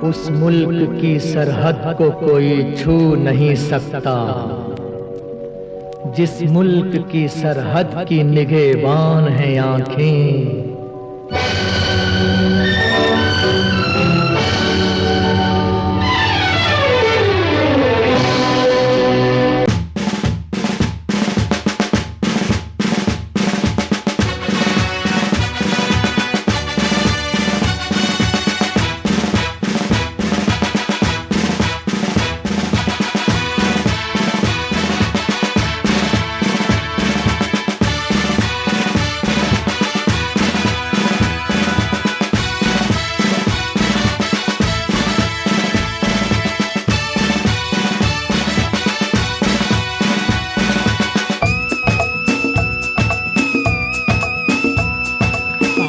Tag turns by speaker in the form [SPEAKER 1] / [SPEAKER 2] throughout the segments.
[SPEAKER 1] उस मुल्क की सरहद को कोई छू नहीं सकता, जिस मुल्क की सरहद की निगहबान हैं आंखें।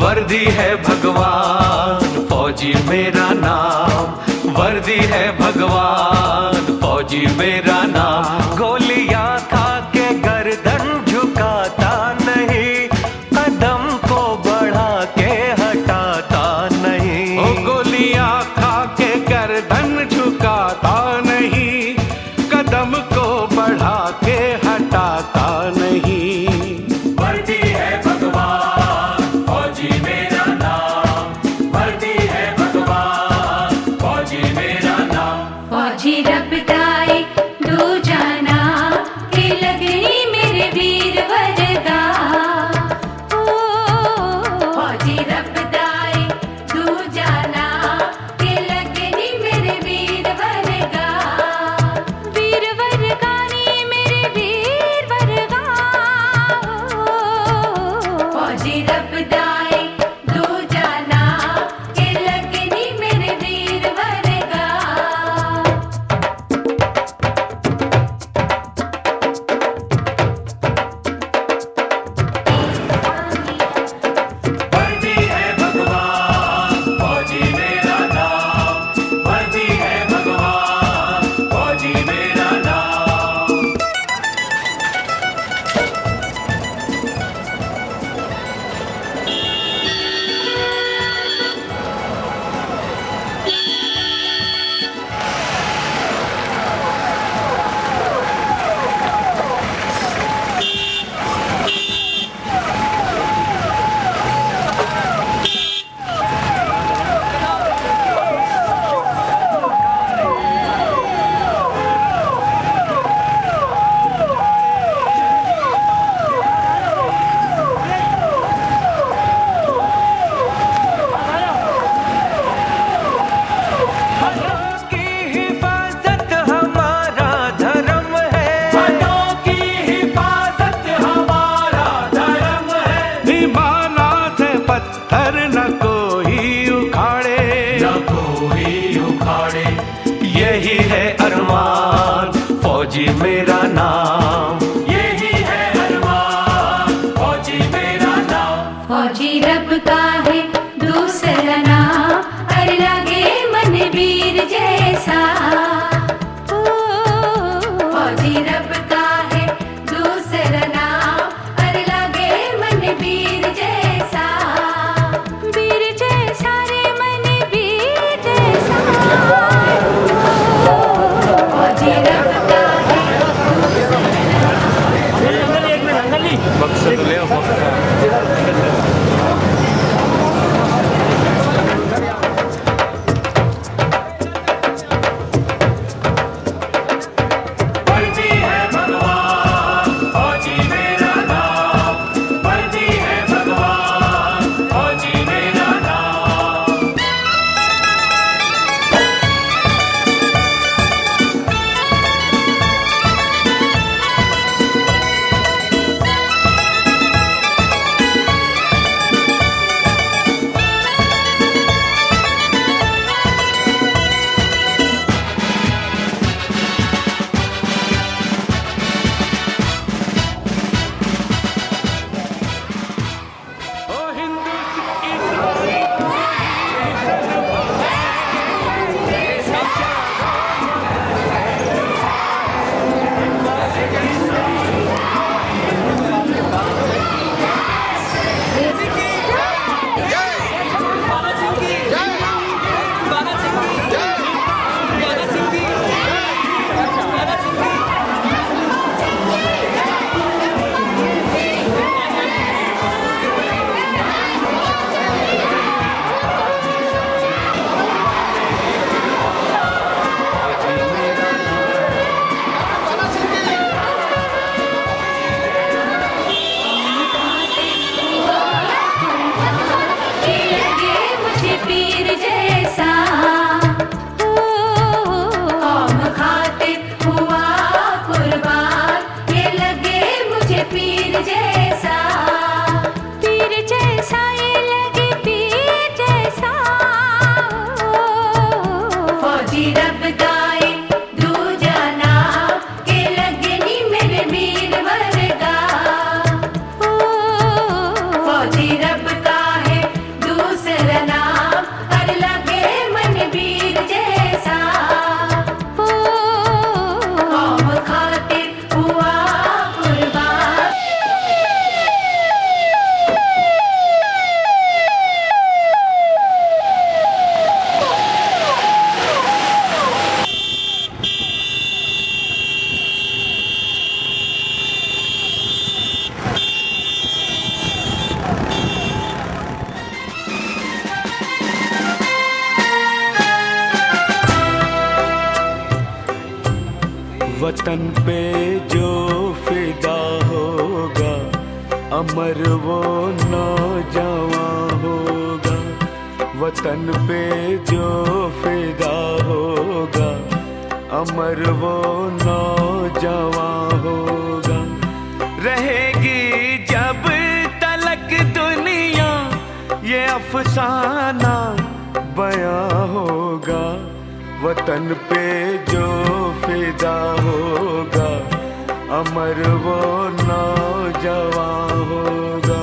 [SPEAKER 2] वर्दी है भगवान फौजी मेरा नाम, वर्दी है भगवान फौजी मेरा नाम। गोलियां खा के गर्दन झुकाता नहीं, कदम को बढ़ा के हटाता नहीं।
[SPEAKER 3] ओ गोलियां खा के गर्दन झुकाता नहीं, कदम को बढ़ा के हटाता नहीं।
[SPEAKER 2] वर्दी है भगवान फौजी मेरा नाम, वर्दी है भगवान फौजी मेरा नाम।
[SPEAKER 4] फौजी रब दाए दो जाना के लगनी मेरे वीर वरदा। ओ फौजी रब दाए दो जाना के लगनी मेरे वीर वरदा। वीर वरगानी मेरे वीर वरगा। फौजी रब दाए दो जाना के लगनी मेरे वीर वरगा।
[SPEAKER 2] वर्दी है भगवान फौजी मेरा नाम, वर्दी है भगवान फौजी मेरा नाम। की हिफाजत हमारा धर्म है, बड़ों की हिफाजत हमारा धर्म है।
[SPEAKER 3] हिमालय से पत्थर न कोई उखाड़े,
[SPEAKER 2] न कोई उखाड़े, यही है अरमान फौजी मेरा नाम, यही है अरमान फौजी मेरा नाम।
[SPEAKER 4] फौजी रब का है दूसरा नाम, अरे लगे मन वीर जैसा। ओ फौजी रब का है दूसरा नाम, अरे लगे मन वीर जैसा। वीर जैसा रे मन वीर जैसा। फौजी रब का है दूसरा नाम। जैसा, पीर जैसा ये लगे पीर जैसा। फौजी रब गाए दूजा नाम के लगनी मेरे मीर वर्गा। फौजी रब का है दूसरा नाम, और लगे मन वीर जैसा। कौम खातिर हुआ कुर्बान।
[SPEAKER 3] वतन पे जो फिदा होगा, अमर वो नौजवान होगा। वतन पे जो फिदा होगा, अमर वो नौजवान होगा। रहेगी जब तलक दुनिया, ये अफसाना बयां होगा। वतन पे जो फिदा होगा, अमर वो नौजवान होगा।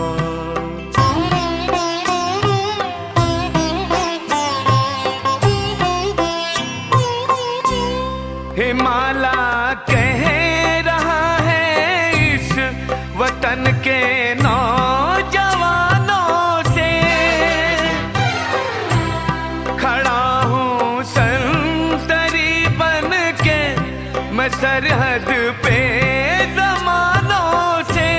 [SPEAKER 3] हिमालय कह रहा है इस वतन के नौजवानों से, खड़ा हूँ संतरी बन के मैं सरहद पे ज़मानों से।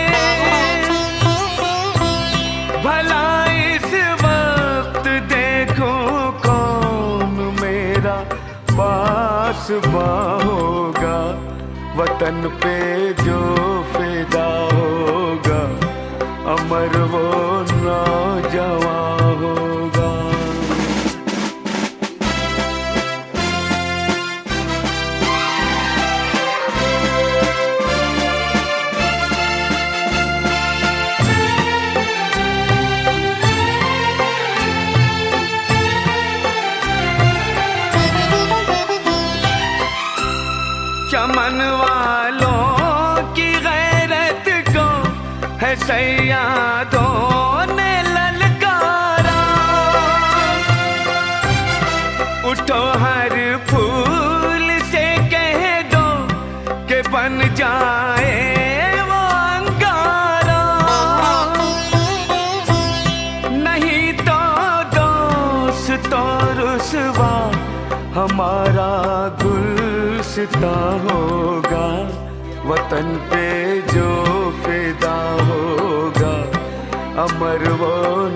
[SPEAKER 3] भला इस वक्त देखूं कौन मेरा पासबां होगा। वतन पे जो फिदा होगा, अमर वो नौजवान होगा। चमन वालों की गैरत को है सैयादों ने ललकारा। उठो हर फूल से कह दो कि बन जाए वो अंगारा। नहीं तो दोस्तों रुसवा हमारा गुलसिता होगा। वतन पे जो फिदा होगा, अमर वो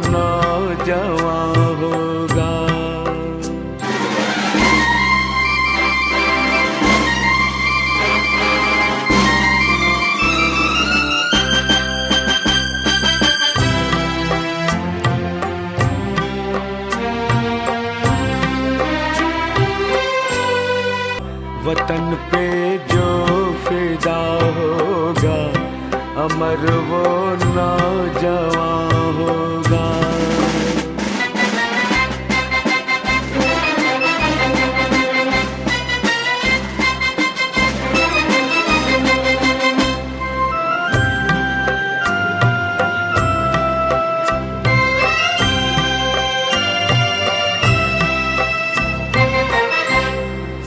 [SPEAKER 3] नौजवान होगा। वतन पे जो फिदा होगा, अमर वो नौजवान होगा।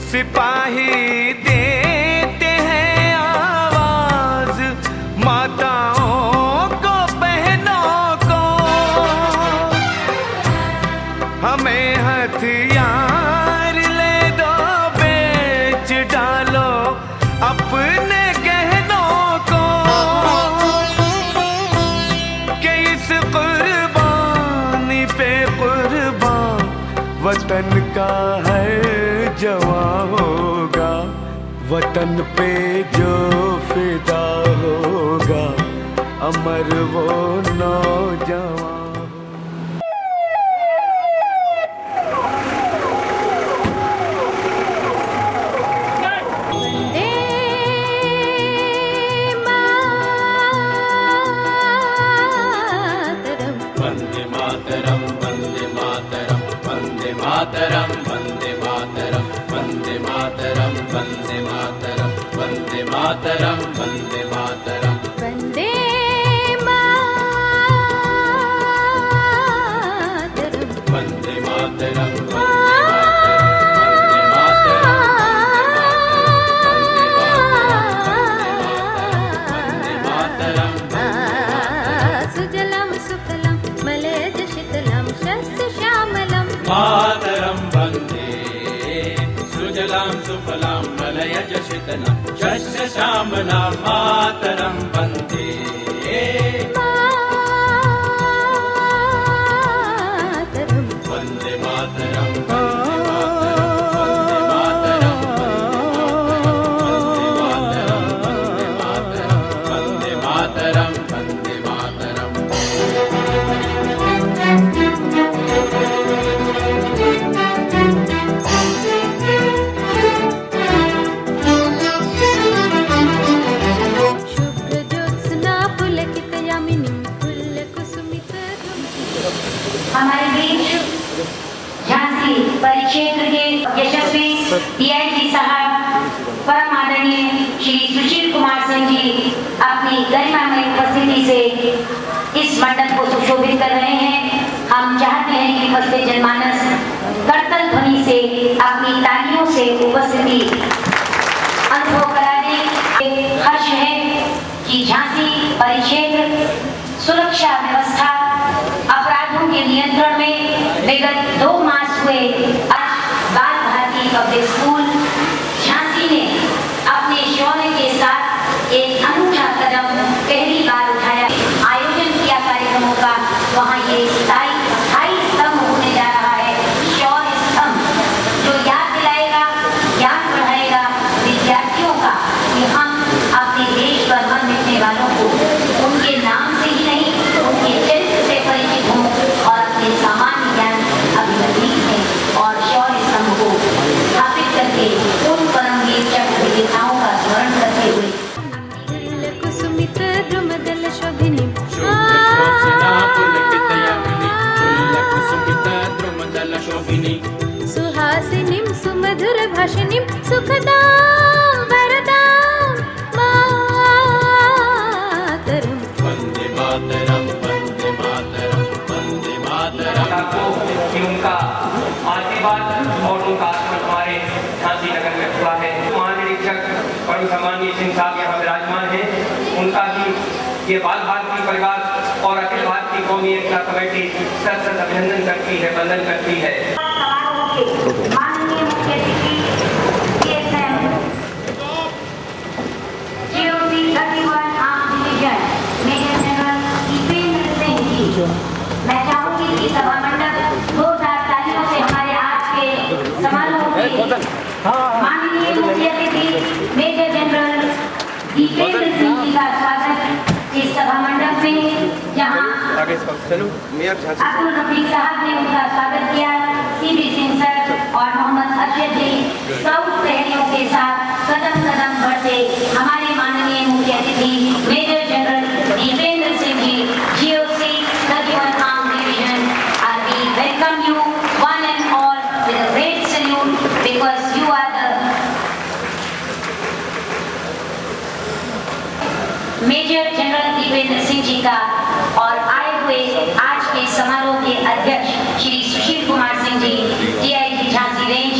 [SPEAKER 3] सिपाही देते हैं आवाज माताओं को, बहनों को। हमें हथियार ले दो, बेच डालो अपने गहनों को। कि इस कुर्बानी पे कुर्बान वतन का है जवां होगा। वतन पे जो फिदा होगा, अमर वो नौजवान।
[SPEAKER 4] वंदे
[SPEAKER 5] सुफलां मलयज शीतलां शस्य श्यामलां मातरं वन्दे वन्दे मातरं वन्दे मातरं वन्दे मातरं
[SPEAKER 6] हमारे बीच झांसी परिक्षेत्र के यशस्वी डीआईजी साहब परम आदरणीय श्री सुशील कुमार सिंह जी अपनी गरिमामय उपस्थिति से इस मंडप को सुशोभित कर रहे हैं। हम चाहते हैं कि उपस्थित जनमानस करतल ध्वनि से अपनी तालियों से उपस्थिति अनुभव कराने के हर्ष है कि झांसी परिक्षेत्र सुरक्षा व्यवस्था अपराधों के नियंत्रण में विगत 2 मास हुए आज बाल भारती पब्लिक स्कूल झांसी ने अपने शौर्य के साथ एक अनूठा कदम पहली बार उठाया। आयोजन किया कार्यक्रमों का वहाँ ये स्थायी स्तंभ होने जा रहा है, शौर्य स्तंभ, जो याद दिलाएगा, ज्ञान बढ़ाएगा विद्यार्थियों का कि हम अपने देश पर मन मिटने वालों को उनके नाम से ही नहीं उनके चरित्र से परिचित हों और अपने सामान्य ज्ञान अभिव्यक्ति हैं और शौर्य स्तंभ को स्थापित करके उन परमवीर चक्र विजेताओं का स्मरण करते हुए
[SPEAKER 7] कुसुमित द्रुमदल शोभिनी सुहासिनीं सुमधुर भाषिणीं सुखदां वरदां मातरं
[SPEAKER 5] वन्दे मातरं वन्दे मातरं वन्दे मातरं
[SPEAKER 8] कि उनका आशीर्वाद और उनका आगमन हमारे झांसी नगर में हुआ है। महानिरीक्षक परम सम्मानीय सिंह साहब यहाँ विराजमान हैं। उनका भी ये बाल भारती परिवार और अखिल भारतीय कौमी एकता कमेटी सत अभिनंदन करती है, वंदन करती है।
[SPEAKER 6] माननीय मुख्य अतिथि DSM GOC 31 armed division major general Dipendra Singh ji, मैं चाहूंगी कि सभा मंडप 2000 तालियों से हमारे आज के समारोह के माननीय मुख्य अतिथि मेजर जनरल दीपेंद्र सिंह जी का स्वागत इस सभा मंडप में, जहां अब्दुल रफीक साहब ने उनका स्वागत किया। CB सिंह सर और मोहम्मद अरशद जी स्काउट सहयोगियों के साथ कदम कदम बढ़ते हमारे माननीय मुख्य अतिथि major general Dipendra Singh ji GOC 31 armed division are we welcome you one and all with a great salute because you are the major general Dipendra Singh ji का और आए हुए आज के समारोह के अध्यक्ष श्री सुशील कुमार सिंह जी DIG झांसी रेंज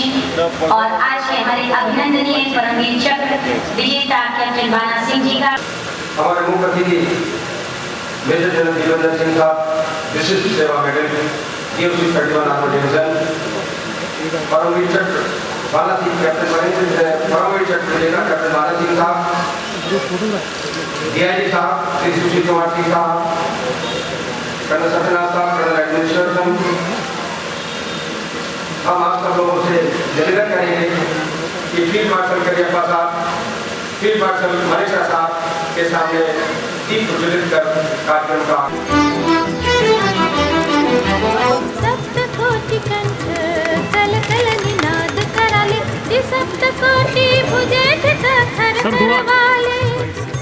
[SPEAKER 6] और आज के हमारे अभिनंदनीय परमवीर चक्र विजेता कैप्टन बाना सिंह जी का।
[SPEAKER 9] हमारे मुख्य अतिथि मेजर जनरल दीपेंद्र सिंह साहब विशिष्ट Seva medal GOC 31 armed division Paramvir चक्र बाला सिंह कैप्टन परमवीर चक्र विजेता कैप्टन बाला सिंह साहब, DIG साहब श्री सुशील कुमार सिंह साहब, कर्नल सत्यनाथ साहब कर्नल एडमिनिस्ट्रेशन। हम आप सब लोगों से निवेदन करेंगे कि फील्ड मार्शल करियप्पा साहब, फील्ड मार्शल मनीषा साहब के सामने दीप प्रज्वलित कर कार्यक्रम का
[SPEAKER 7] सप्त कोटि कंठ कल कल निनाद कराले सप्त कोटि भुजे थर थर वाले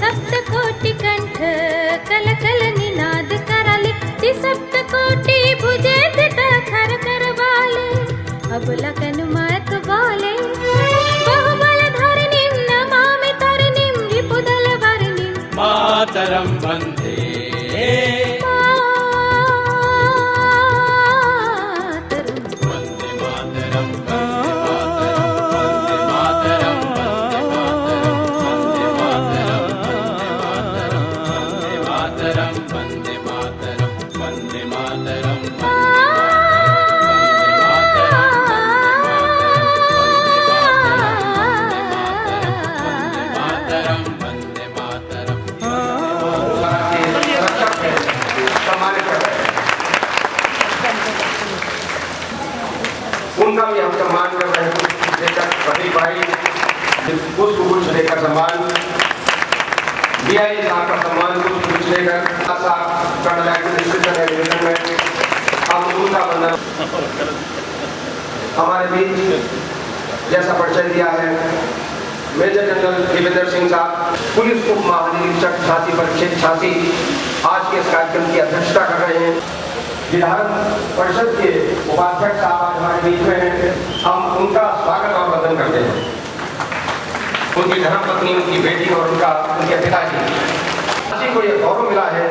[SPEAKER 7] सप्त कोटि कंठ कल कल निनाद कराले सप्त कोटि भुजे थर थर वाले अब लखन मात वाले बहुबल धरणिं नमामि तरणिं रिपुदल वर्णिं
[SPEAKER 5] मातरं वन्दे
[SPEAKER 9] कुछ देकर सम्मान, DI साहब का सम्मान कुछ देकर कर्नल एडमिनिस्ट्रेशन एजुकेशन में हम उनका वंदन हमारे बीच जैसा परिचय दिया है मेजर जनरल देवेंद्र सिंह साहब, पुलिस उप महानिरीक्षक झांसी परिक्षेत्र झांसी, आज के इस कार्यक्रम की अध्यक्षता कर रहे हैं। विधान परिषद के उपाध्यक्ष साहब आज हमारे बीच में हैं, हम उनका स्वागत और वंदन करते हैं। उनकी धर्मपत्नी, उनकी बेटी और उनके पिताजी झांसी को यह गौरव मिला है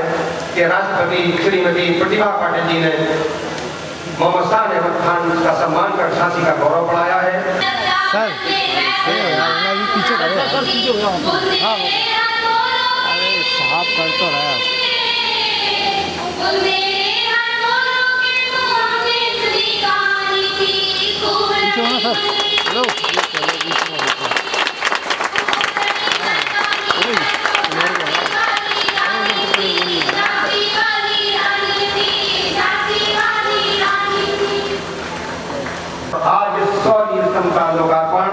[SPEAKER 9] कि राष्ट्रपति श्रीमती प्रतिभा पाटिल जी ने मोहम्मद शाह अहमद खान का सम्मान कर झांसी का गौरव बढ़ाया है।
[SPEAKER 10] पीछे करो साहब कर तो रहा
[SPEAKER 9] आज 100 स्तंभ का लोकार्पण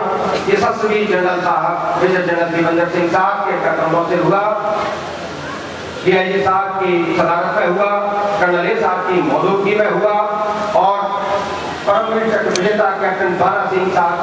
[SPEAKER 9] यशस्वी जनरल साहब मेजर जनरल देवेंद्र सिंह साहब के कदमों से हुआ, DIG साहब की सदारत में हुआ, कर्नल साहब की मौजूदगी में हुआ और परमवीर चक्र विजेता कैप्टन बाला सिंह साहब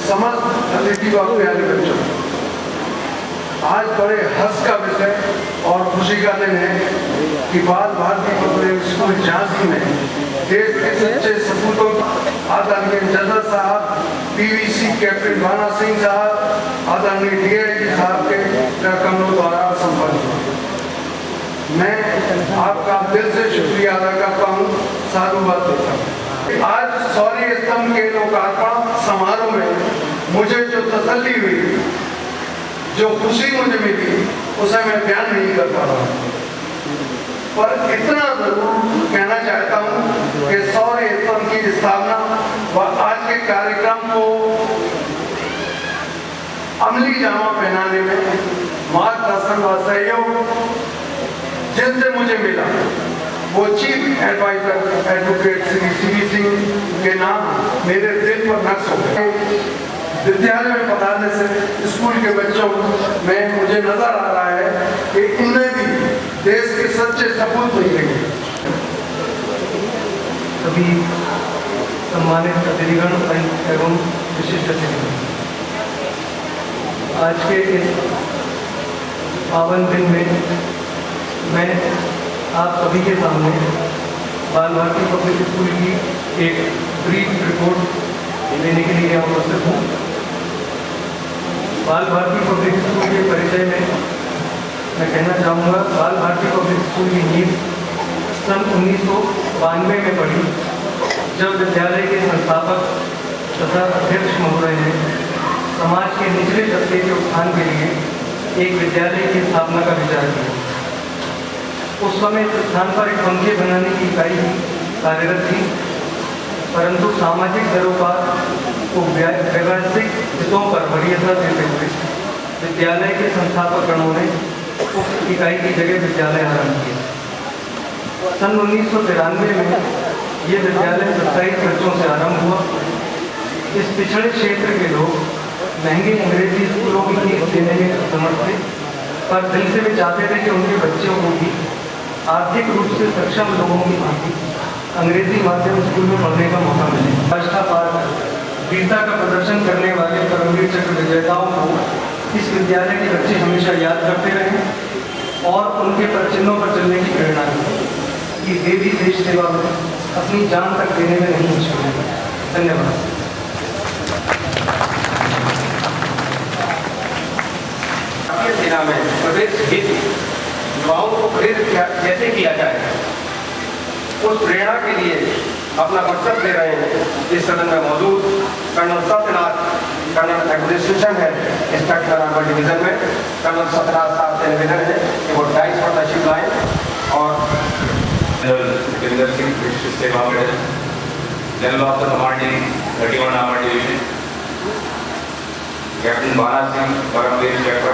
[SPEAKER 9] समस्त अतिथि व प्यारे बच्चों, आज बड़े हर्ष का विषय और खुशी का दिन है कि बाल भारती पब्लिक स्कूल झांसी में देश के सच्चे सपूतों आदरणीय जनरल साहब, PVC कैप्टन बाला सिंह साहब, आदरणीय DIG साहब के कमरों द्वारा संपन्न हुआ। मैं आपका दिल से शुक्रिया अदा करता हूँ, साधुवाद देता हूँ। आज 100 स्तंभ के लोकार्पण समारोह में मुझे जो तसल्ली हुई, जो खुशी मुझे मिली, उसे मैं बयान नहीं कर पा रहा हूँ, पर इतना जरूर कहना चाहता हूँ कि 100 स्तंभ की स्थापना व आज के कार्यक्रम को अमली जामा पहनाने में मार्गदर्शन व सहयोग जिनसे मुझे मिला वो chief adviser advocate Shri CV Singh के नाम मेरे दिल पर नक्श हो गए। विद्यालय में पढ़ाने से स्कूल के बच्चों में मुझे नजर आ रहा है कि इनमें भी देश के सच्चे सपूत मिलेंगे।
[SPEAKER 11] सभी सम्मानित अतिथिगण एवं विशिष्ट अतिथिगण, आज के इस पावन दिन में मैं आप सभी के सामने बाल भारती पब्लिक स्कूल की एक ब्रीफ रिपोर्ट देने के लिए यहाँ उपस्थित हूँ। बाल भारती पब्लिक स्कूल के परिचय में मैं कहना चाहूँगा, बाल भारती पब्लिक स्कूल की नींव सन 1992 में पड़ी, जब विद्यालय के संस्थापक तथा अध्यक्ष महोदय ने समाज के निचले तबके के उत्थान के लिए एक विद्यालय की स्थापना का विचार किया। उस समय इस स्थान पर एक पंखे बनाने की इकाई कार्यरत थी, परंतु सामाजिक दरोकार को व्यवसायिक हितों पर वरीयता देते हुए विद्यालय के संस्थापक गणों ने उस इकाई की जगह विद्यालय आरंभ किया। सन 1993 में ये विद्यालय 27 बच्चों से आरंभ हुआ। इस पिछड़े क्षेत्र के लोग महंगे अंग्रेजी स्कूलों की फीस देने में असमर्थ थे, पर दिल से वे चाहते थे कि उनके बच्चों को भी आर्थिक रूप से सक्षम लोगों की भांति अंग्रेजी माध्यम स्कूल में पढ़ने का मौका मिले। आस्था पार वीरता का प्रदर्शन करने वाले परमवीर चक्र विजेताओं को इस विद्यालय के बच्चे हमेशा याद करते रहें और उनके चिन्हों पर चलने की प्रेरणा दें कि वे भी देश सेवा में अपनी जान तक देने में नहीं हिचकेंगे। धन्यवाद।
[SPEAKER 9] सेना में प्रवेश हित युवाओं को प्रेरित कैसे किया जाए, उस प्रेरणा के लिए अपना वक्तव्य दे रहे हैं इस सदन में मौजूद कर्नल सत्यनाथ, कर्नल एडमिनिस्ट्रेशन है इस नंबर डिवीजन में। कर्नल सत्यनाथ साहब से निवेदन है कि वो डाइस पर तशरीफ लाएं और
[SPEAKER 12] general Singh Vishisht Seva medal, general officer commanding 31 armoured division, captain Bala Singh Paramvir Chakra,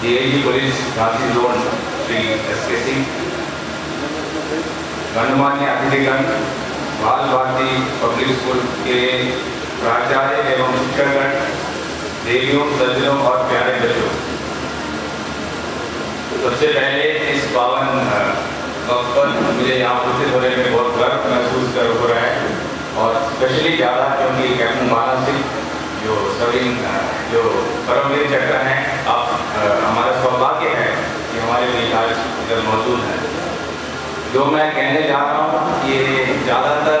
[SPEAKER 12] DIG police Jhansi zone Shri S K. Singh, गणमान्य अतिथिगण, बाल भारती पब्लिक स्कूल के प्राचार्य एवं शिक्षकगण, देवियों, सज्जनों और प्यारे बच्चों, सबसे पहले इस पावन वक्त पर मुझे यहाँ उपस्थित होने में बहुत गर्व महसूस हो रहा है और स्पेशली ज़्यादा क्योंकि कैप्टन बाला सिंह जो सभी जो परमवीर चक्र हैं, अब हमारा सौभाग्य है कि हमारे बीच आज इधर मौजूद है। जो मैं कहने जा रहा हूँ ये ज़्यादातर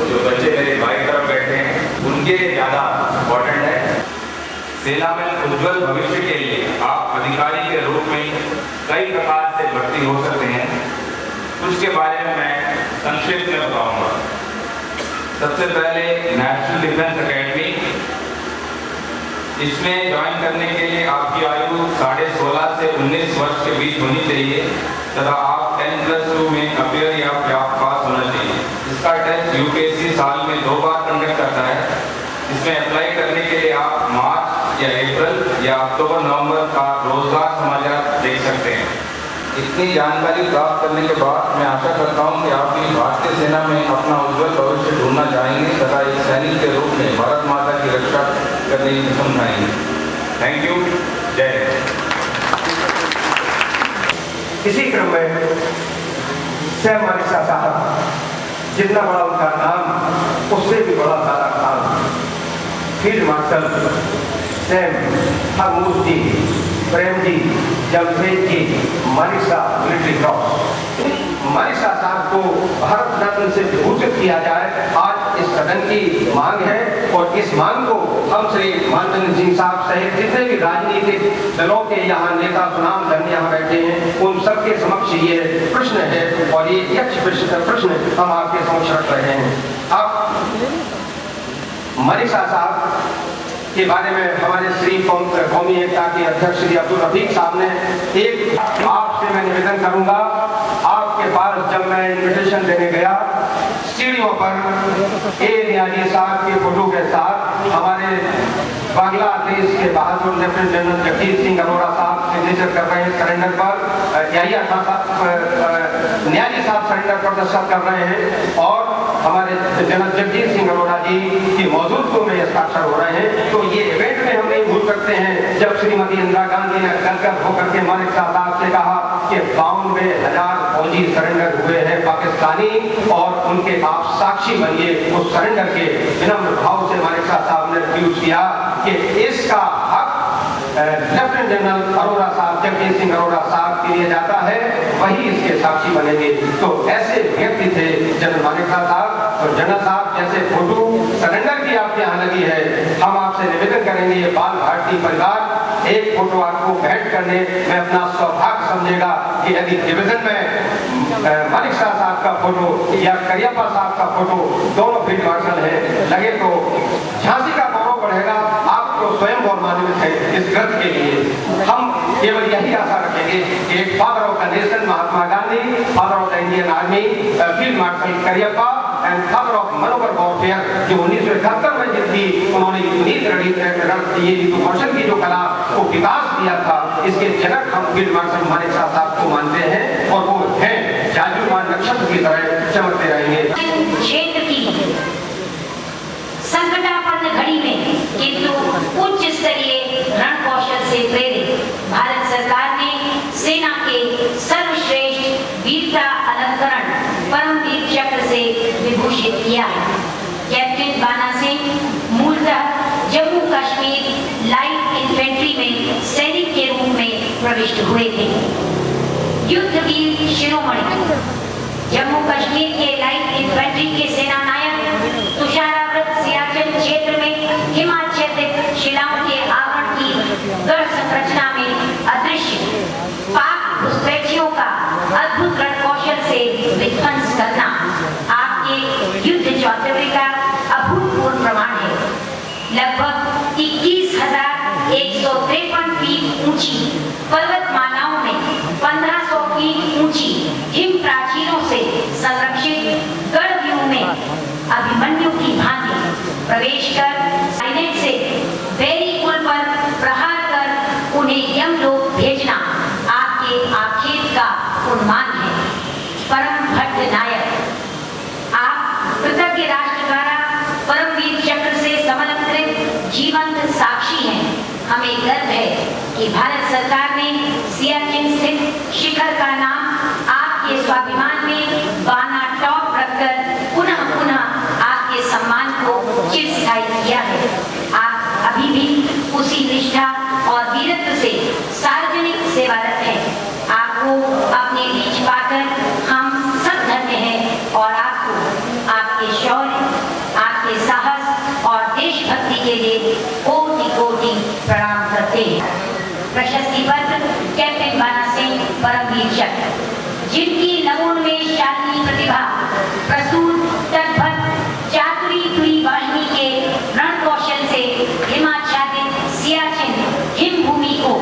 [SPEAKER 12] जो बच्चे मेरे बाई तरफ बैठे हैं उनके ज़्यादा इम्पोर्टेंट है। सेना में उज्जवल भविष्य के लिए आप अधिकारी के रूप में कई प्रकार से भर्ती हो सकते हैं। कुछ के बारे में मैं संक्षेप में बताऊंगा। सबसे पहले नेशनल डिफेंस एकेडमी, इसमें ज्वाइन करने के लिए आपकी आयु 16.5 से 19 वर्ष के बीच होनी चाहिए तथा आप 10+2 में अपियर या पास होना चाहिए। इसका टेस्ट यूपीएससी साल में 2 बार कंडक्ट करता है। इसमें अप्लाई करने के लिए आप मार्च या अप्रैल या अक्टूबर नवंबर का रोजगार समाचार देख सकते हैं। इतनी जानकारी प्राप्त करने के बाद मैं आशा करता हूं कि आप भी भारतीय सेना में अपना उज्जवल भविष्य ढूंढना चाहेंगे तथा एक सैनिक के रूप में भारत माता की रक्षा करने की कसम खाएंगे। Thank you. जय हिंद।
[SPEAKER 9] इसी क्रम में सैम मानेकशॉ साहब, जितना बड़ा उनका नाम उससे भी बड़ा सारा काम, फील्ड मार्शल सैम हरमूज जी, प्रेम जी, जमशेद जी, मानेकशॉ मिलिट्री क्रॉस। मानेकशॉ साहब को भारत रत्न से विभूषित किया जाए, आज इस सदन की मांग है और इस मांग को हम श्री मानचंद्र सिंह साहब सहित जितने भी राजनीतिक दलों के यहाँ नेता सुनाम धन यहाँ बैठे हैं उन सबके समक्ष ये प्रश्न है और ये यक्ष प्रश्न हम आपके समक्ष रख रहे हैं। अब मानेकशॉ साहब के बारे में हमारे श्री कौमी एकता के अध्यक्ष श्री अब्दुल रफीक साहब ने एक आपसे मैं निवेदन करूंगा। आपके पास जब मैं इन्विटेशन देने गया सीढ़ियों पर ए न्याजी साहब के फोटो के साथ हमारे बांग्लादेश के बहादुर लेफ्टिनेंट जनरल जगजीत सिंह अरोड़ा साहब सिग्नेचर कर रहे हैं सरेंडर पर, न्याजी साहब सरेंडर पर दस्तखत कर रहे हैं और हमारे जनरल जगजीत सिंह अरोड़ा जी की मौजूदगी में हस्ताक्षर हो रहे हैं। तो ये इवेंट में हम नहीं भूल सकते हैं जब श्रीमती इंदिरा गांधी ने गदगद होकर के मानेकशॉ साहब से कहा कि 52,000 फौजी सरेंडर हुए हैं पाकिस्तानी और उनके आप साक्षी बनिए। उस सरेंडर के विनम्र भाव से मानेकशॉ साहब ने रिफ्यूज किया कि इसका हक लेफ्टिनेंट जनरल अरोड़ा साहब, जगजीत सिंह अरोड़ा साहब के लिए जाता है, वही इसके साक्षी बनेंगे। तो ऐसे व्यक्ति थे जनरल मानेकशॉ साहब। और जनरल साहब जैसे फोटो सरेंडर की आपके यहाँ लगी है, हम आपसे निवेदन करेंगे ये बाल भारती परिवार एक फोटो आपको भेंट करने में अपना सौभाग्य समझेगा कि यदि डिवीजन में मानेकशॉ साहब का फोटो या करियप्पा साहब का फोटो दोनों फील्ड मार्शल है लगे तो झांसी का गौरव बढ़ेगा। आपको स्वयं गौरवान्वित है इस ग्रंथ के लिए। हम केवल यही आशा रखेंगे कि एक father of the nation Mahatma Gandhi, father of the Indian army field marshal Cariappa and father of manoeuvre warfare जो 1971 में जिसकी उन्होंने की जो कला को विकास दिया था, इसके जनक हम फील्ड मार्शल मानेकशॉ साहब को मानते हैं और वो हैं जाजूमान नक्षत्र की तरह चमकते रहेंगे।
[SPEAKER 6] क्षेत्र की संकटापन्न घड़ी में किंतु उच्च स्तरीय रण कौशल से प्रेरित भारत सरकार ने सेना के सर्वश्रेष्ठ वीरता अलंकरण परमवीर चक्र से विभूषित किया है। कैप्टन बाना सिंह मूलतः जम्मू कश्मीर लाइट इन्फेंट्री में सैनिक के रूप में प्रविष्ट हुए थे। युद्ध वीर शिरोमणि जम्मू कश्मीर के लाइट इन्फेंट्री के सेना नायक तुषारावृत सियाचिन क्षेत्र में हिमाच्छादित शिलाओं के आवरण की गढ़ संरचना में अदृश्य पाक घुसपैठियों का अद्भुत रण कौशल से विध्वंस करना आपके युद्ध चौतुर्य का अभूतपूर्व प्रमाण है। लगभग 21,153 फीट ऊंची पर्वतमालाओं में 1500 फीट ऊंची हिम प्राचीरों से संरक्षित गढ़ व्यूह में अभिमन्यु की भांति प्रवेश कर साइलेंट से बेरी पुल पर प्रहार कर उन्हें यमलोक भेजना आपके आखेट का उन्मान है। परम भट्ट नायक आप कृतज्ञ राष्ट्रकारा परमवीर चक्र से समलंकृत जीवंत साक्षी हैं। हमें गर्व है कि भारत सरकार ने सियाचिन स्थित शिखर का नाम आपके स्वाभिमान में बाना टॉप रखकर पुनः पुनः आपके सम्मान को चिरस्थायी किया है। आप अभी भी उसी निष्ठा और वीरत्व से सार्वजनिक सेवारत हैं। आपको अपने बीच पाकर हम सब धन्य हैं और आपको आपके शौर्य, आपके साहस और देशभक्ति के लिए कोटि कोटि प्रणाम करते हैं। प्रशस्ति पत्र कैप्टन बाना सिंह परमवीर चक्र, जिनकी नवोन्मेष शाली प्रतिभा प्रसून तटभट चातुरी तुरी वाहिनी के रण कौशल से हिमाच्छादित सियाचिन हिम भूमि को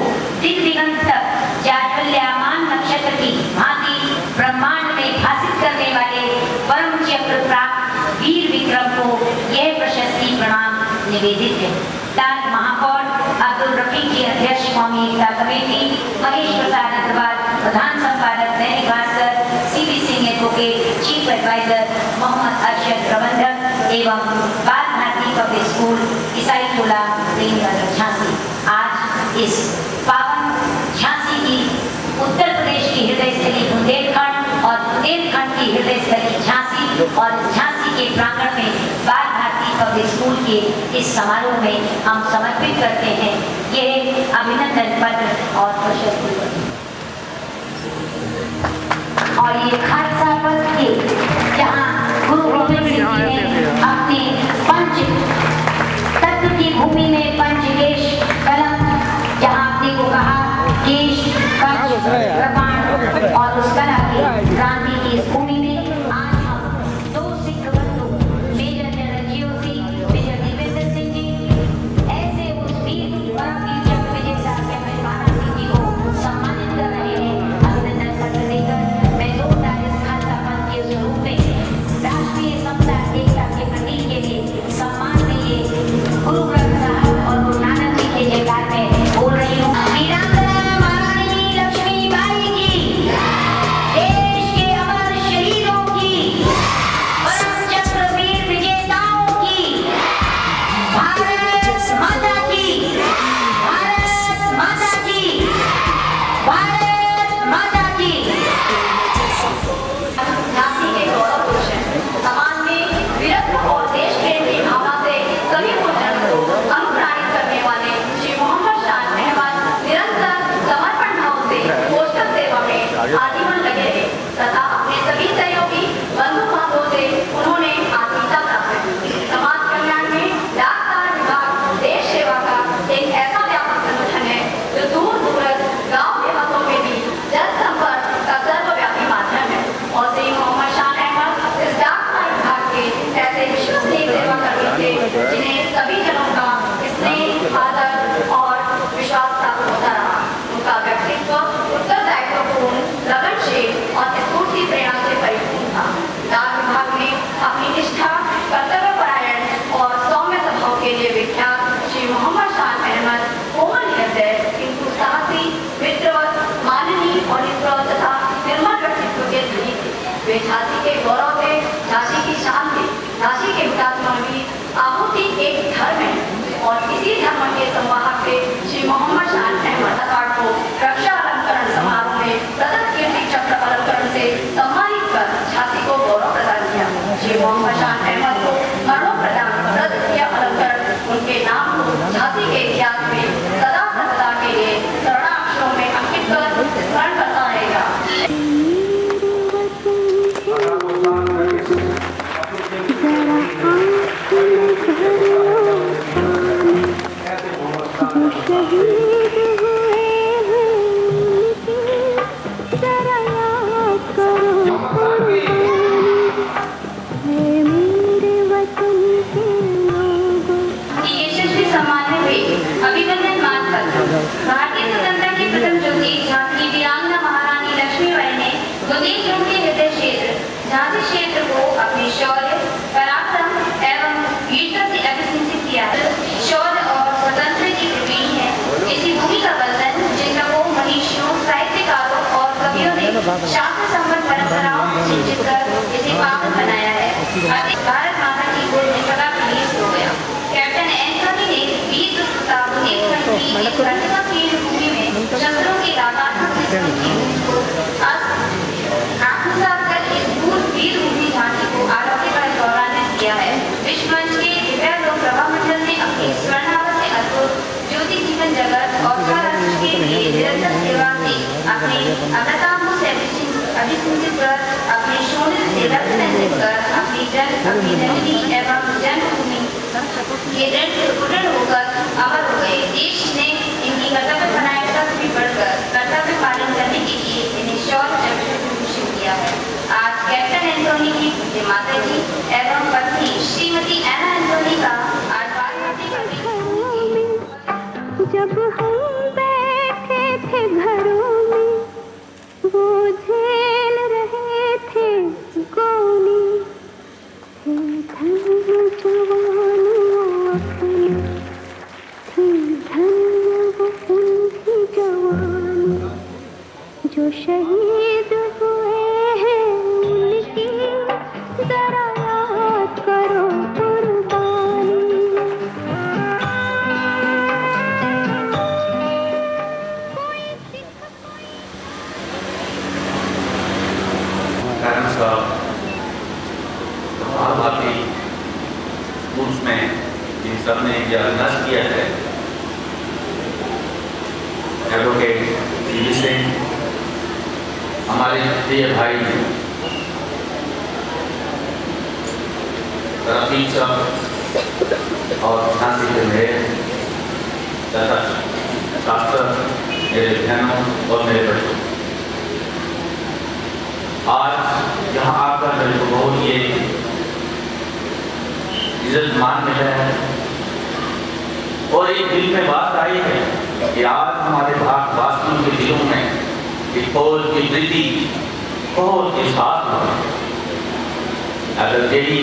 [SPEAKER 6] दिग दिगंत तक जाज्वल्यमान नक्षत्र की भांति ब्रह्मांड में भासित करने वाले परम चक्र प्राप्त वीर विक्रम को यह प्रशस्ति प्रणाम निवेदित है। डाक महापौर अब्दुल रफीक की अध्यक्ष कौमी एकता कमेटी, महेश प्रसाद अग्रवाल प्रधान संपादक Dainik Bhaskar, CP Singh advocate, chief adviser Mohammad Arshad प्रबंधक एवं बाल भारती पब्लिक स्कूल ईसाई टोला प्रेमनगर झांसी। आज इस पावन झांसी की उत्तर प्रदेश की हृदय स्थली बुंदेलखंड और बुंदेलखंड की हृदय स्थली झांसी और झांसी के प्रांगण में बाल भारती पब्लिक स्कूल के इस समारोह में हम समर्पित करते हैं यह अभिनंदन पत्र और प्रशस्ति पत्र। और ये खालसा पद के जहाँ गुरु गोविंद सिंह जी ने अपने पंच तत्व की भूमि में पंचकेश कलम, जहाँ आपने को कहा केश कवच प्रमाण और उस कला की क्रांति की इस भूमि में आज हम दो सिख बंधु मेजर जनरल जीओ सिंह, मेजर देवेंद्र सिंह जी, ऐसे उस वीर परमवीर चक्र विजेता कैप्टन बाना सिंह जी को सम्मानित कर रहे हैं। अभिनंदन पत्र देकर मैं जोरदार इस खालसा पंथ के स्वरूप में राष्ट्रीय समता एकता के प्रतीक के लिए सम्मान में ये गुरु ग्रंथ साहब
[SPEAKER 7] शहीद हुए हैं उनकी जरा याद करो है मेरे वतन के लोगों।
[SPEAKER 6] यशस्वी सम्मान में हुए अभिनंदन मानपत्र। भारतीय स्वतंत्रता की प्रथम ज्योति झांसी वीरांगना महारानी लक्ष्मीबाई ने बुंदेलखंड के हृदय क्षेत्र झांसी क्षेत्र को अपने शौर्य, पराक्रम एवं वीरता से अभिषेचित किया। शौर्य और स्वतंत्रता की प्रवीण है इसी भूमि का बंधन जिनका वो मनीषियों, साहित्यकारों और कवियों ने शास्त्र संबद्ध परंपराओं से सिंचित कर इसे पावन बनाया है। भारत माता की गोद में सदा रिलीज हो गया। कैप्टन एंथोनी ने वीर दुष्टता बुंदेलखंड की एक प्रतिभा की भूमि में शस्त्रों के लगातार आत्मसात कर इस दूर वीर भूमि झांसी को आरोग्य का गौरवान्वित किया है। विश्व मंच के दिव्यांग प्रभा मंडल ने अपनी स्वर्णावर से अद्भुत ज्योति जीवन जगत और राष्ट्र के लिए निरंतर सेवा से अपने अमृतांबु से अभिषेचित कर अपने शोणित से रक्त संचित कर अपनी जननी एवं जन्मभूमि के ऋण से उदृढ़ होकर अमर हो गए। देश ने इनकी कर्तव्य परायणता से भी बढ़कर कर्तव्य पालन करने के लिए इन्हें शौर्य चक्र से भूषित किया है। आज कैप्टन एंथोनी की पूज्य माता जी एवं पत्नी श्रीमती एना एंथोनी का आज बालभारती
[SPEAKER 7] जब हम बैठे थे घरों में वो झेल रहे थे गोली। थे धन्य जवानियों अपनी, थी धन्य वो उनकी जवानी जो शहीद हुए हैं उनकी जरा याद करो कुर्बानी।
[SPEAKER 12] भारतीय स्कूल्स में जिन सब ने यह नष्ट किया है, एडवोकेट सीवी सिंह, हमारे प्रिय भाई रफीक साहब और झांसी के मेयर तथा छात्र, मेरे बहनों और मेरे बच्चों, आज यहाँ आकर मेरे को बहुत ये इज्जत मान मिला है और एक दिल में बात आई है कि आज हमारे भारतवासियों के दिलों में एक फौज की वृद्धि बहुत के साथ हो। अगर यही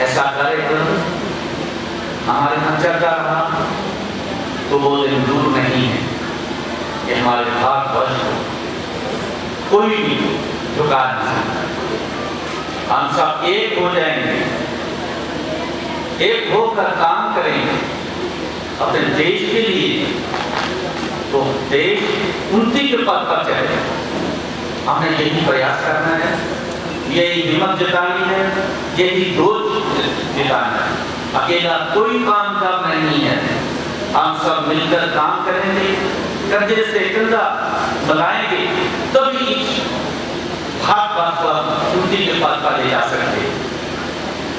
[SPEAKER 12] ऐसा कार्यक्रम हमारे यहाँ चलता रहा तो वो दिन दूर नहीं है कि हमारे भारतवर्ष कोई भी झुका नहीं सकता। हम सब एक हो जाएंगे, एक होकर काम करेंगे अपने देश के लिए, तो देश उन्नति के पथ पर चलेगा। हमें यही प्रयास करना है, यही हिम्मत जतानी है, यही जोश जताना है। अकेला कोई काम काम नहीं है, हम सब मिलकर काम करेंगे, कंधे से कंधा मिलाएंगे तभी भारत को उन्नति के पथ पर ले जा सकते।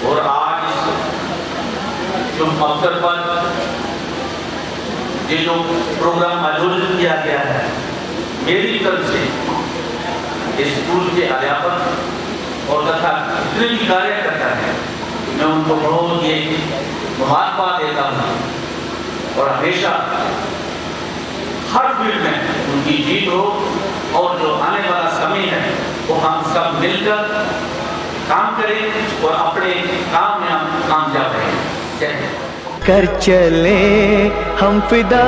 [SPEAKER 12] और आज इस शुभ अवसर पर ये जो प्रोग्राम आयोजित किया गया है, मेरी तरफ से स्कूल के अध्यापक और तथा जितने भी कार्यकर्ता हैं, मैं उनको बहुत ये मुबारकबाद देता हूँ और हमेशा हर फील्ड में उनकी जीत हो और जो आने वाला समय है वो हम सब मिलकर काम करें और अपने काम में हम कामयाब रहें। जय हिंद।
[SPEAKER 1] कर चले हम फिदा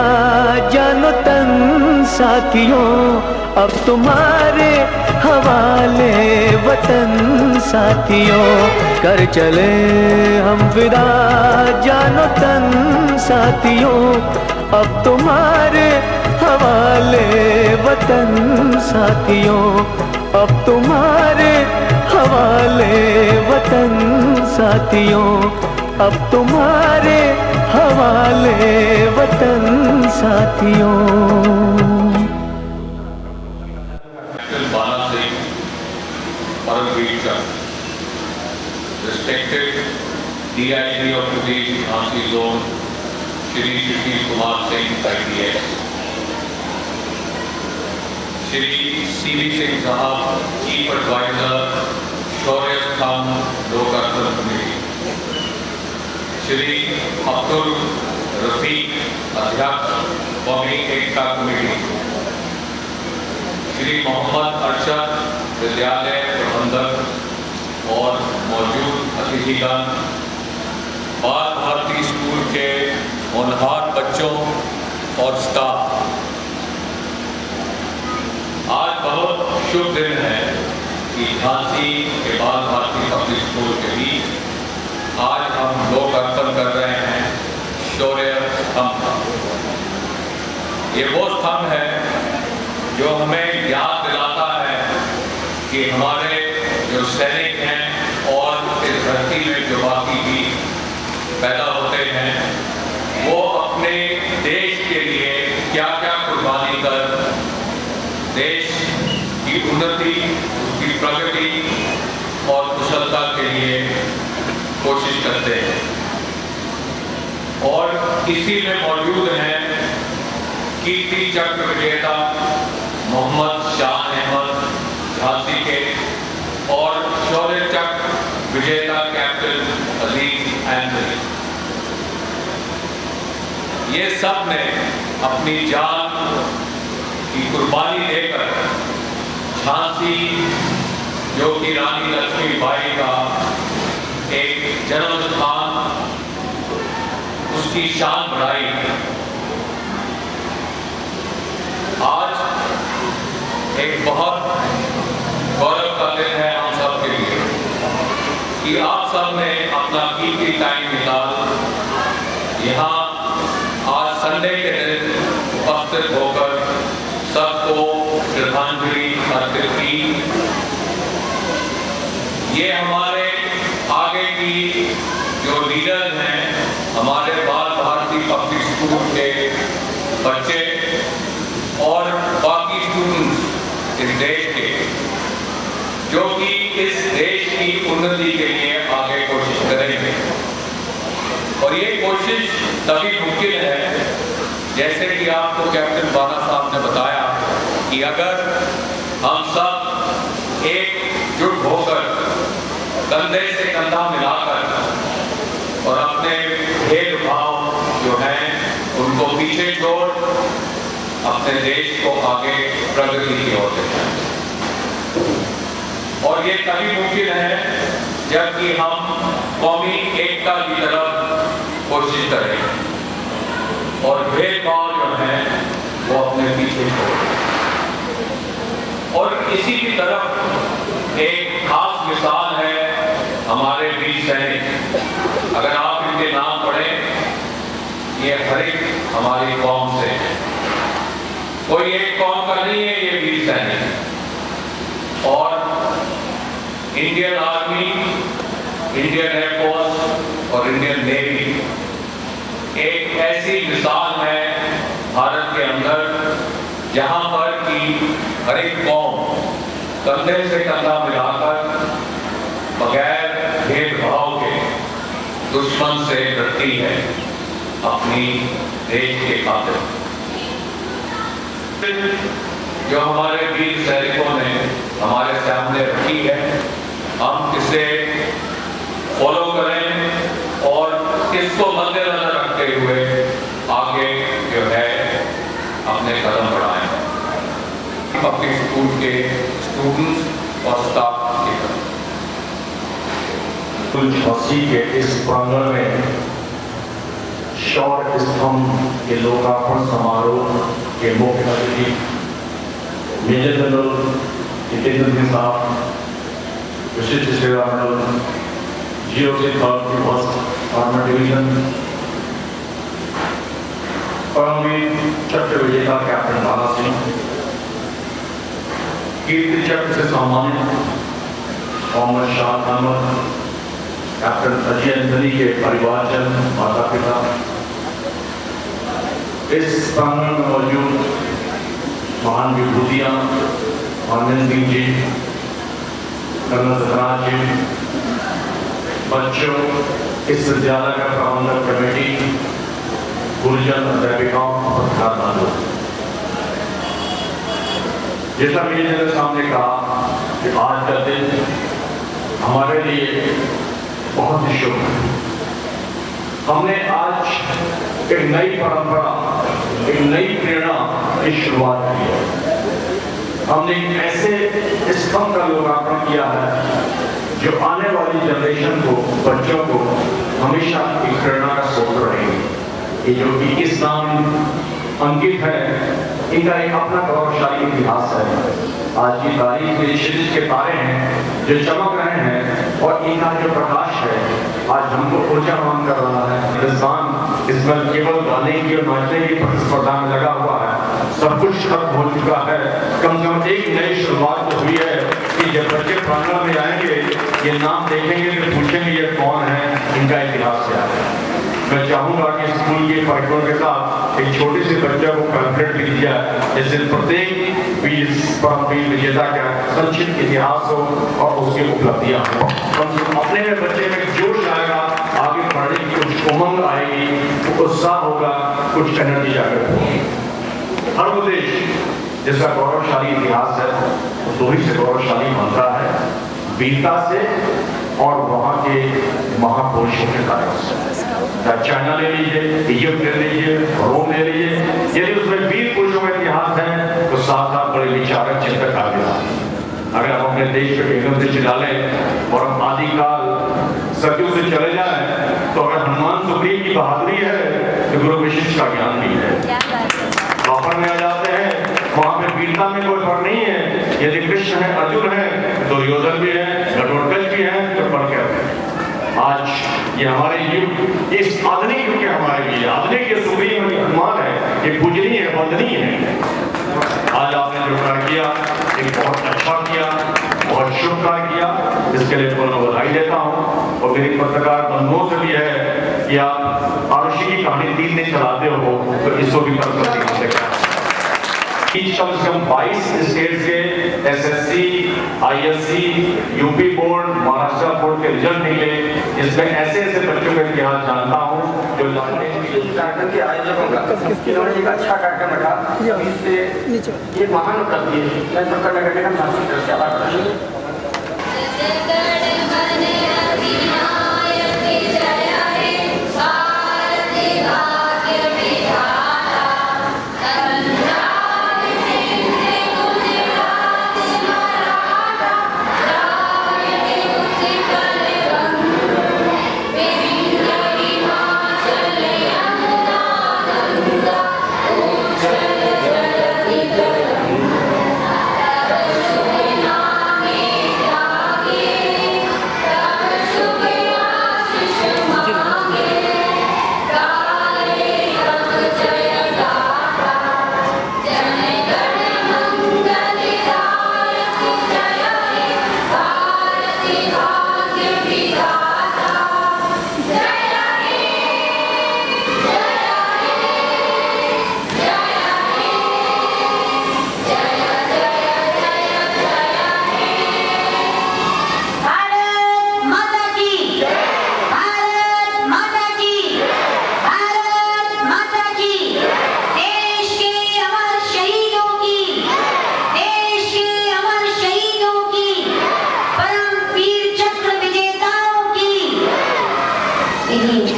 [SPEAKER 1] जानो तन साथियों, अब तुम्हारे हवाले वतन साथियों। कर चले हम फिदा जानो तन साथियों, अब तुम्हारे हवाले वतन साथियों। अब तुम्हारे हवाले वतन साथियों, अब तुम्हारे हवाले वतन साथियों।
[SPEAKER 12] Respected DIG of the Jhansi Zone, Shri Sushil Kumar Singh, IPS, Shri CV Singh साहब, चीफ एडवाइजर, शौर्य स्तंभ लोक अर्पण कमेटी, श्री अब्दुल रफीक, अध्यक्ष कौमी एकता कमेटी, श्री मोहम्मद अरशद, विद्यालय प्रबंधक और मौजूद अतिथिगण, बाल भारती स्कूल के होनहार बच्चों और स्टाफ, आज बहुत शुभ दिन है कि झांसी के बाल भारती पब्लिक स्कूल के बीच आज हम लोक अर्पण कर रहे हैं शौर्य स्तंभ का। ये वो स्तंभ है जो हमें याद दिलाता है कि हमारे जो सैनिक हैं और इस धरती में जो बाकी भी पैदा होते हैं, वो अपने देश के लिए क्या क्या कुर्बानी कर देश की उन्नति, उसकी प्रगति और कुशलता के लिए कोशिश करते हैं। और इसी में मौजूद हैं कीर्ति चक्र विजेता मोहम्मद शाह अहमद झांसी के और शौर्य चक्र विजेता कैप्टन अजीज एंथनी। ये सब ने अपनी जान की कुर्बानी देकर झांसी, जो कि रानी लक्ष्मीबाई का एक जन्म स्थान, उसकी शान बढ़ाई। आज एक बहुत गौरव का दिन है हम सब के लिए कि आप सब ने अपना कीमती टाइम निकाल यहाँ आज संडे के दिन उपस्थित होकर सबको श्रद्धांजलि अर्पित की। ये हमारे आगे की जो लीडर हैं, हमारे बाल भारती पब्लिक स्कूल के बच्चे और बाकी स्टूडेंट्स इस देश के, जो कि इस देश की उन्नति के लिए आगे कोशिश करेंगे। और ये कोशिश तभी मुमकिन है, जैसे कि आपको कैप्टन बाला साहब ने बताया, कि अगर हम सब एकजुट होकर कंधे से कंधा मिलाकर और अपने भेदभाव जो हैं उनको पीछे छोड़ अपने देश को आगे प्रगति की ओर ले जाएं। और ये तभी मुमकिन है जबकि हम कौमी एकता की तरफ कोशिश करें और भेदभाव जो है वो अपने पीछे छोड़ें। और इसी की तरफ एक खास मिसाल है हमारे वीर सैनिक। अगर आप इनके नाम पढ़ें, ये हर एक हमारी कौम से है, कोई एक कौम का नहीं है ये वीर सैनिक। और इंडियन आर्मी, इंडियन एयरफोर्स और इंडियन नेवी एक ऐसी मिसाल है भारत के अंदर, जहां पर कि हर एक कौम कंधे से कंधा मिलाकर बगैर भेदभाव के दुश्मन से लड़ती है अपनी देश के खातिर। जो हमारे वीर सैनिकों ने हमारे सामने रखी है, हम इसे फॉलो करें और इसको मद्देनजर रखते हुए आगे जो है अपने कदम बढ़ाएं। पब्लिक स्कूल के स्टूडेंट्स और स्टाफ के
[SPEAKER 13] झांसी के इस प्रांगण में शौर्य स्तंभ के लोकार्पण समारोह के मुख्य अतिथि मेजर जनरल जितेंद्र सिंह साहब, विशिष्ट सेवा मेडल GOC थर्ड की फर्स्ट आर्मर डिवीजन, परमवीर चक्र विजेता कैप्टन बाला सिंह, कीर्ति चक्र से सम्मानित मोहम्मद शाह अहमद, कैप्टन अजीज एंथनी के परिवारजन, माता पिता, इस प्रांगण में मौजूद महान विभूतियां, आनंद सिंह जी, कर्नल सतराज जी, बच्चों, इस विद्यालय का प्रबंधक कमेटी, गुरुजन, अध्यापिकाओं और जैसा मेरे सामने कहा कि आज का दिन हमारे लिए बहुत ही शुभ है। हमने आज एक नई परंपरा, एक नई प्रेरणा की शुरुआत की है। हमने एक ऐसे स्तंभ का लोकार्पण किया है जो आने वाली जनरेशन को, बच्चों को हमेशा एक प्रेरणा का स्रोत रहेगी। ये जो 21 नाम अंकित है, इनका एक अपना गौरवशाली इतिहास है। आज की तारीख में क्षितिज के तारे हैं जो चमक रहे हैं और इनका जो प्रकाश है आज हमको ऊर्जावान कर रहा है। हिंदुस्तान इसमें केवल गाने की और नाचने की प्रतिस्पर्धा में लगा हुआ है। सब कुछ खत्म हो चुका है। कम से कम एक नई शुरुआत तो हुई है कि जब बच्चे प्रांगण में आएंगे, ये नाम देखेंगे तो पूछेंगे ये कौन है, इनका इतिहास क्या है। मैं चाहूंगा कि स्कूल के कार्यक्रम के साथ एक छोटे से बच्चे को पैम्फलेट लिख दिया, जैसे प्रत्येक वीर विजेता का संक्षिप्त इतिहास हो और उसकी उपलब्धियां हो। अपने बच्चे में जोश आएगा, आगे बढ़ने की कुछ उमंग आएगी, उत्साह होगा, कुछ एनर्जी जागृत होगी। हर वो देश जिसका गौरवशाली इतिहास है, वो दो ही से गौरवशाली बनता है, वीरता से और वहाँ के महापुरुषों के कार्यों से। चाइना ले लीजिए, इजिप्ट ले लीजिए, रोम ले लीजिए, यदि उसमें वीर पुरुषों का इतिहास है तो साथ साथ बड़े विचारक चिंतक आ गया। अगर हम अपने देश पे एकदम से डालें और हम आदिकाल सदियों से चले जाएं, तो अगर हनुमान सुग्रीव की बहादुरी है तो गुरु वशिष्ठ का ज्ञान भी है। द्वापर में आ जाते हैं, वहां पे वीरता में कोई फर्क नहीं है। यदि कृष्ण है, अर्जुन है, दुर्योधन भी है, घटोत्कच भी है, तो फर्क है। आज ये हमारे युग, इस आधुनिक युग के हमारे लिए आधुनिक ये सुग्रीव हनुमान है, ये पूजनीय है, वंदनीय है। आज आपने जो कार्य किया, एक बहुत अच्छा किया, बहुत शुभ कार्य किया, इसके लिए मैं बधाई देता हूँ। और मेरी पत्रकार बंधुओं से भी है कि आप आरुषि की कहानी 3 दिन चलाते हो तो इसको भी कम से कम 22 स्टेट के SSC, ISC, UP board, Maharashtra board के रिजल्ट निकले। इसमें ऐसे ऐसे बच्चों का इतिहास जानता हूँ जो
[SPEAKER 9] कार्यक्रम के आयोजकों का इन्होंने एक अच्छा कार्यक्रम रखा। इससे ये महान उपलब्धि है। मैं सबका नगर निगम शासन तरफ से आभार प्रकट करता हूं।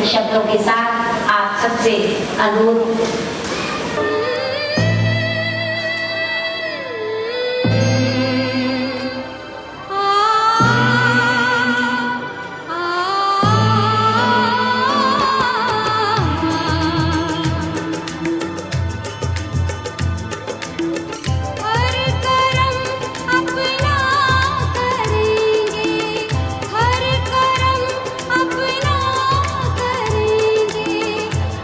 [SPEAKER 6] शब्दों के साथ आप सबसे अनुरोध
[SPEAKER 7] अपना करेंगे,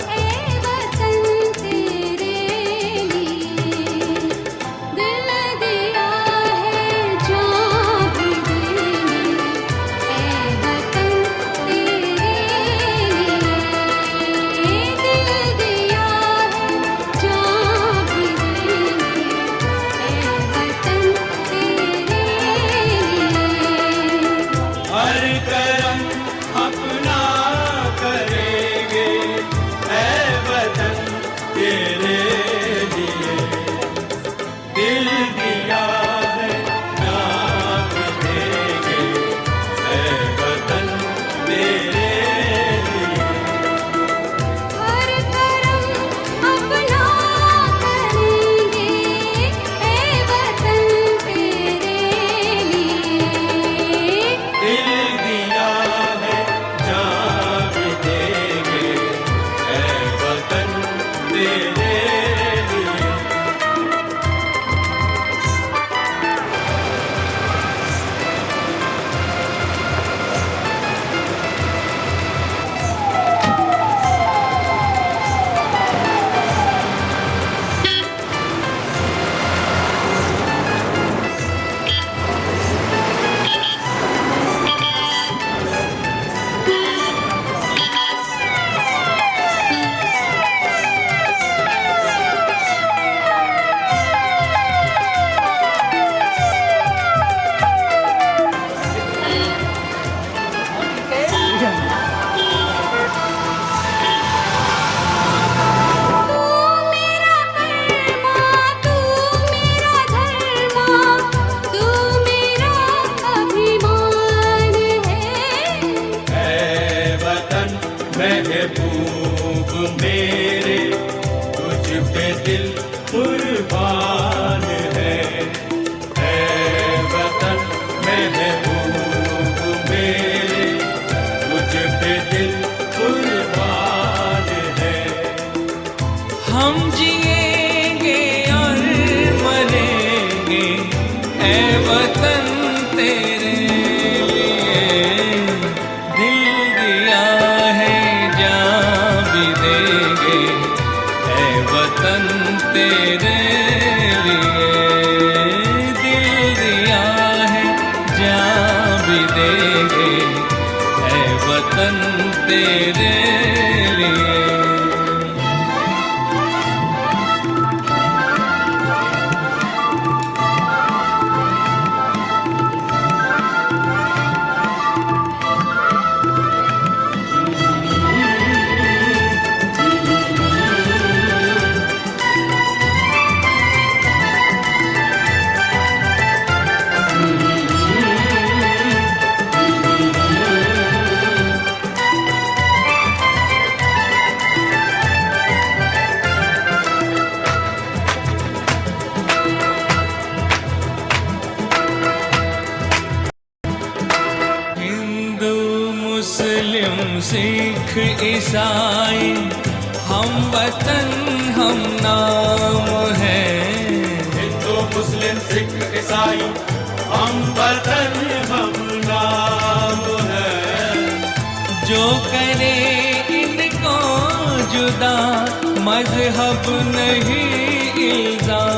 [SPEAKER 7] ए वतन
[SPEAKER 5] दिल कुर्बान है वतन महबूब मेरे, मुझ पे दिल कुर्बान है।
[SPEAKER 2] हम जिएंगे और मरेंगे ऐ वतन तेरे लिए, दिल दिया है जान भी देंगे ऐ वतन तेरे लिए, दिल दिया है जान भी देंगे ऐ वतन तेरे लिए। मुस्लिम सिख ईसाई हम वतन हम नाम है,
[SPEAKER 5] हिंदू मुस्लिम सिख ईसाई हम वतन हम नाम है।
[SPEAKER 2] जो करे इनको जुदा मजहब नहीं इल्जाम